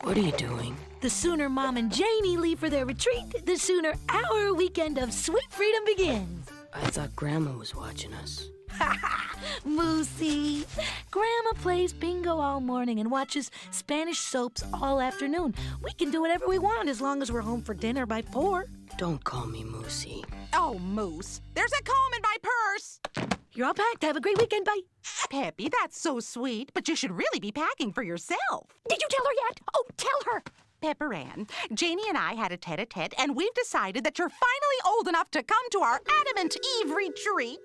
What are you doing? The sooner Mom and Janie leave for their retreat, the sooner our weekend of sweet freedom begins. I thought Grandma was watching us. Ha ha! Moosey! Grandma plays bingo all morning and watches Spanish soaps all afternoon. We can do whatever we want as long as we're home for dinner by 4. Don't call me Moosey. Oh, Moose, there's a comb in my purse. You're all packed. Have a great weekend. Bye. Peppy, that's so sweet, but you should really be packing for yourself. Did you tell her yet? Oh, tell her. Pepper Ann, Janie and I had a tete-a-tete, and we've decided that you're finally old enough to come to our Adamant Eve retreat.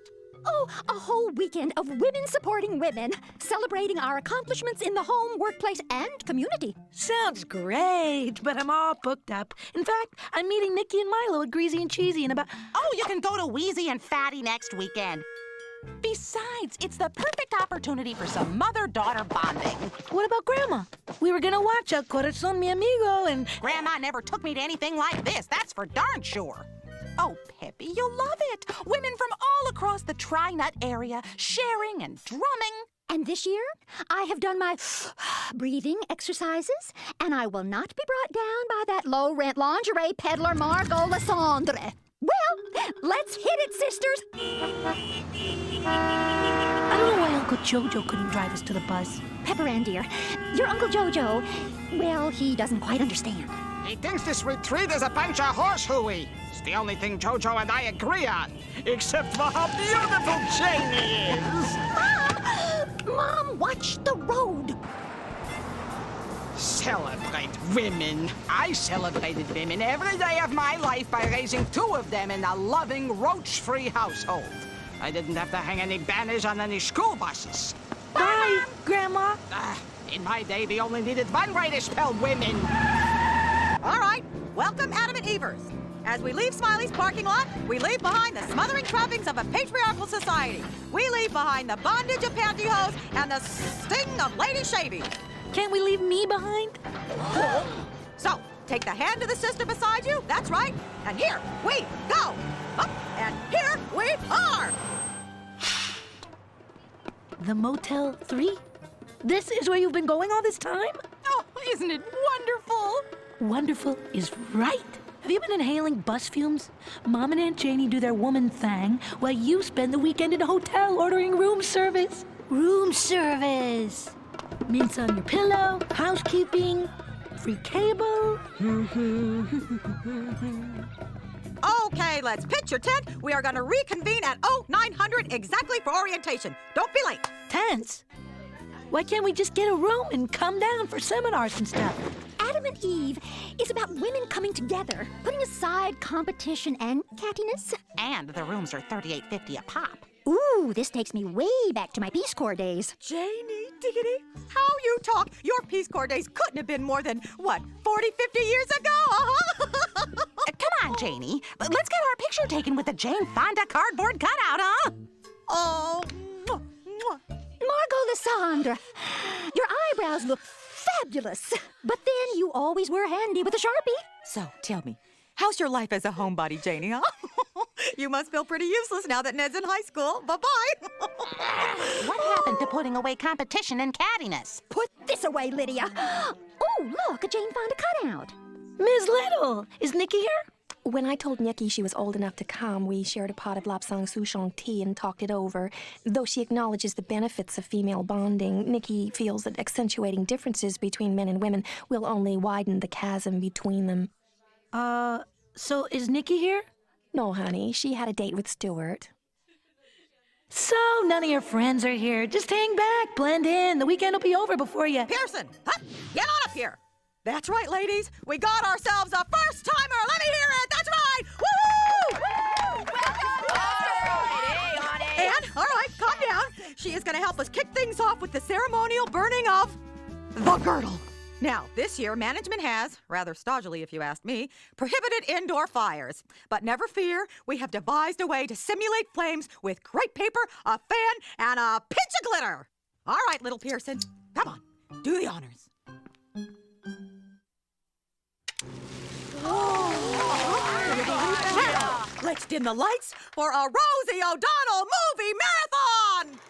Oh, a whole weekend of women supporting women, celebrating our accomplishments in the home, workplace, and community. Sounds great, but I'm all booked up. In fact, I'm meeting Nikki and Milo at Greasy and Cheesy in about... Oh, you can go to Wheezy and Fatty next weekend. Besides, it's the perfect opportunity for some mother-daughter bonding. What about Grandma? We were gonna watch El Corazón Mi Amigo and... Grandma never took me to anything like this, that's for darn sure. Oh, Peppy, you'll love it. Women from all across the Tri-Nut area sharing and drumming. And this year, I have done my breathing exercises, and I will not be brought down by that low-rent lingerie peddler Margot Lysandre. Well, let's hit it, sisters. I don't know why Uncle Jojo couldn't drive us to the bus. Pepper Ann, dear, your Uncle Jojo, well, he doesn't quite understand. He thinks this retreat is a bunch of horse hooey. It's the only thing Jojo and I agree on. Except for how beautiful Janie is. Mom, watch the road. Celebrate women. I celebrated women every day of my life by raising 2 of them in a loving, roach-free household. I didn't have to hang any banners on any school buses. Bye, Grandma. In my day, we only needed one way to spell women. All right, welcome Adamant Evers. As we leave Smiley's parking lot, we leave behind the smothering trappings of a patriarchal society. We leave behind the bondage of pantyhose and the sting of lady shaving. Can't we leave me behind? So, take the hand of the sister beside you, that's right, and here we go. Up, and here we are. The Motel 3? This is where you've been going all this time? Oh, isn't it wonderful? Wonderful is right. Have you been inhaling bus fumes? Mom and Aunt Janie do their woman thing while you spend the weekend in a hotel ordering room service. Room service. Mints on your pillow, housekeeping, free cable. Okay, let's pitch your tent. We are going to reconvene at 0900 exactly for orientation. Don't be late. Tents? Why can't we just get a room and come down for seminars and stuff? Adamant Eve is about women coming together, putting aside competition and cattiness. And the rooms are $38.50 a pop. Ooh, this takes me way back to my Peace Corps days. Janie Diggity, how you talk. Your Peace Corps days couldn't have been more than, what, 40, 50 years ago? Come on, Janie. Let's get our picture taken with the Jane Fonda cardboard cutout, huh? Oh, mwah, mwah. Margot Lysandre, your eyebrows look fabulous. But then you always were handy with a Sharpie. So, tell me, how's your life as a homebody, Janie, huh? You must feel pretty useless now that Ned's in high school. Bye-bye. What happened to putting away competition and cattiness? Put this away, Lydia. Oh, look, a Jane Fonda cutout. Ms. Little, is Nikki here? When I told Nikki she was old enough to come, we shared a pot of lapsang souchong tea and talked it over. Though she acknowledges the benefits of female bonding, Nikki feels that accentuating differences between men and women will only widen the chasm between them. So is Nikki here? No, honey, she had a date with Stuart. So none of your friends are here. Just hang back, blend in. The weekend will be over before you... Pearson, huh? Get on up here. That's right, ladies. We got ourselves a first-timer. Let me hear it. That's right. Woo! And, all right, calm down. She is going to help us kick things off with the ceremonial burning of the girdle. Now, this year, management has, rather stodgily if you ask me, prohibited indoor fires. But never fear, we have devised a way to simulate flames with crepe paper, a fan, and a pinch of glitter. All right, little Pearson, come on, do the honors. Let's dim the lights for a Rosie O'Donnell movie marathon!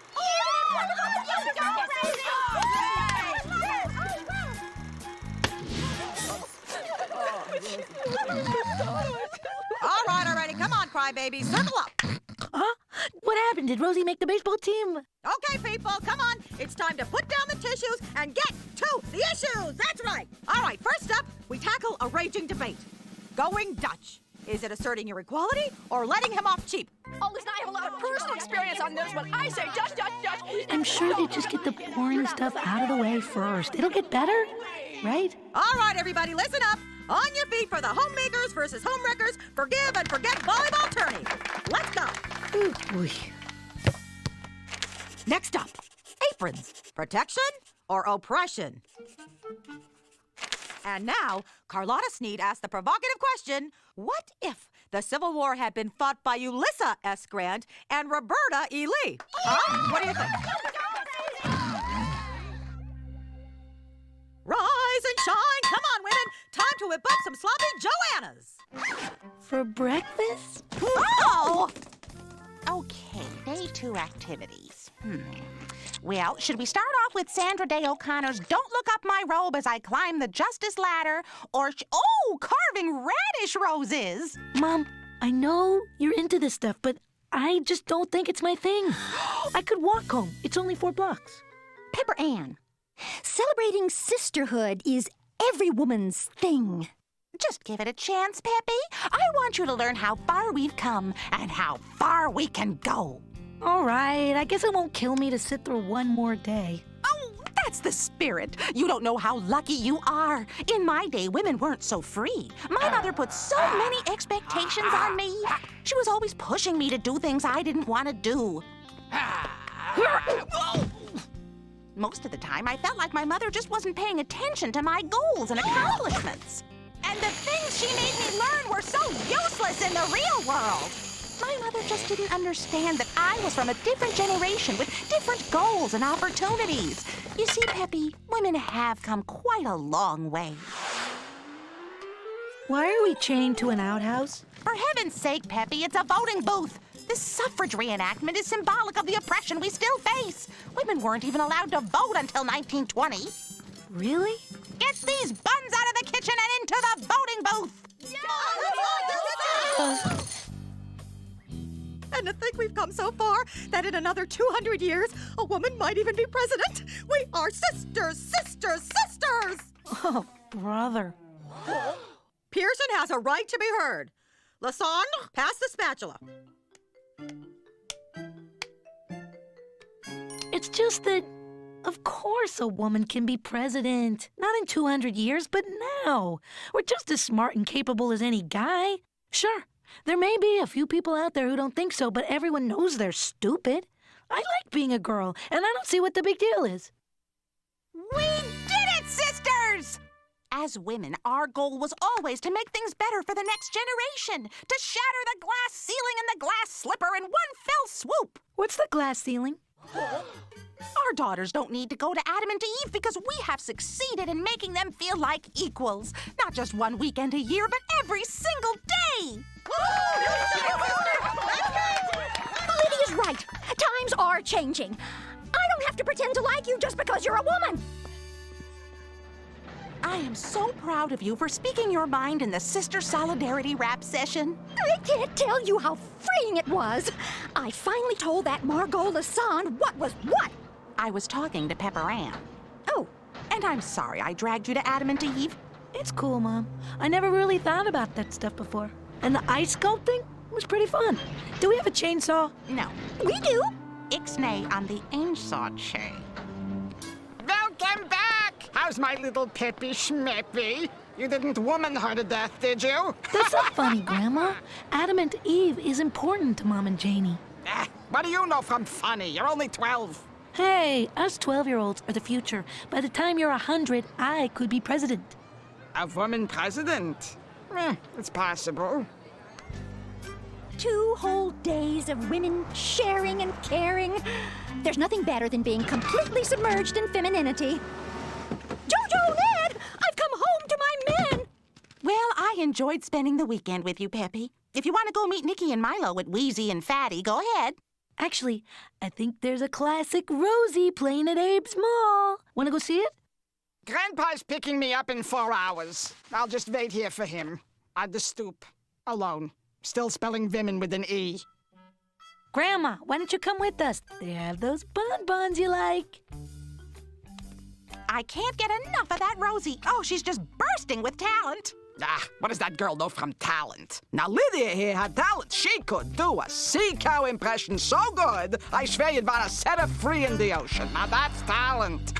crybabies. Circle up. Huh? What happened? Did Rosie make the baseball team? Okay, people, come on. It's time to put down the tissues and get to the issues. That's right. All right, first up, we tackle a raging debate. Going Dutch. Is it asserting your equality or letting him off cheap? Oh, listen, I have a lot of personal experience on this one. I say Dutch, Dutch, Dutch. I'm sure they just get the boring stuff out of the way first. It'll get better, right? All right, everybody, listen up. On your feet for the homemakers versus homewreckers. Forgive and forget volleyball tourney. Let's go. Ooh, boy. Next up, aprons. Protection or oppression? And now, Carlotta Sneed asked the provocative question, what if the Civil War had been fought by Ulissa S. Grant and Roberta E. Lee? Huh? What do you think? Rise and shine. Come on, women. Time to whip up some sloppy Joannas. For breakfast? Oh! Okay, day 2 activities. Well, should we start off with Sandra Day O'Connor's Don't Look Up My Robe as I Climb the Justice Ladder, or, carving radish roses? Mom, I know you're into this stuff, but I just don't think it's my thing. I could walk home. It's only 4 blocks. Pepper Ann, celebrating sisterhood is every woman's thing. Just give it a chance, Peppy. I want you to learn how far we've come and how far we can go. All right, I guess it won't kill me to sit through one more day. Oh, that's the spirit. You don't know how lucky you are. In my day, women weren't so free. My mother put so many expectations on me. She was always pushing me to do things I didn't want to do. Most of the time, I felt like my mother just wasn't paying attention to my goals and accomplishments. And the things she made me learn were so useless in the real world. My mother just didn't understand that I was from a different generation with different goals and opportunities. You see, Peppy, women have come quite a long way. Why are we chained to an outhouse? For heaven's sake, Peppy, it's a voting booth. This suffrage reenactment is symbolic of the oppression we still face. Women weren't even allowed to vote until 1920. Really? Get these buns out of the kitchen and into the voting booth! And to think we've come so far that in another 200 years, a woman might even be president. We are sisters, sisters, sisters! Oh, brother. Pearson has a right to be heard. Lassonde, pass the spatula. It's just that, of course a woman can be president. Not in 200 years, but now. We're just as smart and capable as any guy. Sure, there may be a few people out there who don't think so, but everyone knows they're stupid. I like being a girl, and I don't see what the big deal is. We did it, sisters! As women, our goal was always to make things better for the next generation, to shatter the glass ceiling and the glass slipper in one fell swoop. What's the glass ceiling? Our daughters don't need to go to Adam and Eve because we have succeeded in making them feel like equals. Not just one weekend a year, but every single day. Lydia's right. Times are changing. I don't have to pretend to like you just because you're a woman. I am so proud of you for speaking your mind in the Sister Solidarity rap session. I can't tell you how freeing it was. I finally told that Margot Lassonde what was what. I was talking to Pepper Ann. Oh. And I'm sorry I dragged you to Adam and Eve. It's cool, Mom. I never really thought about that stuff before. And the ice sculpting was pretty fun. Do we have a chainsaw? No. We do. Ixnay on the chainsaw chain. Welcome back! How's my little Peppy Schmeppy? You didn't woman her to death, did you? That's not funny, Grandma. Adam and Eve is important to Mom and Janie. What do you know from funny? You're only 12. Hey, us 12-year-olds are the future. By the time you're 100, I could be president. A woman president? It's possible. 2 whole days of women sharing and caring. There's nothing better than being completely submerged in femininity. Jojo, Ned, I've come home to my men. Well, I enjoyed spending the weekend with you, Peppy. If you want to go meet Nikki and Milo at Wheezy and Fatty, go ahead. Actually, I think there's a classic Rosie playing at Abe's Mall. Want to go see it? Grandpa's picking me up in 4 hours. I'll just wait here for him. On the stoop. Alone. Still spelling women with an E. Grandma, why don't you come with us? They have those bonbons you like. I can't get enough of that Rosie. Oh, she's just bursting with talent. Ah, what does that girl know from talent? Now, Lydia here had talent. She could do a sea cow impression so good, I swear you'd want to set her free in the ocean. Now, that's talent.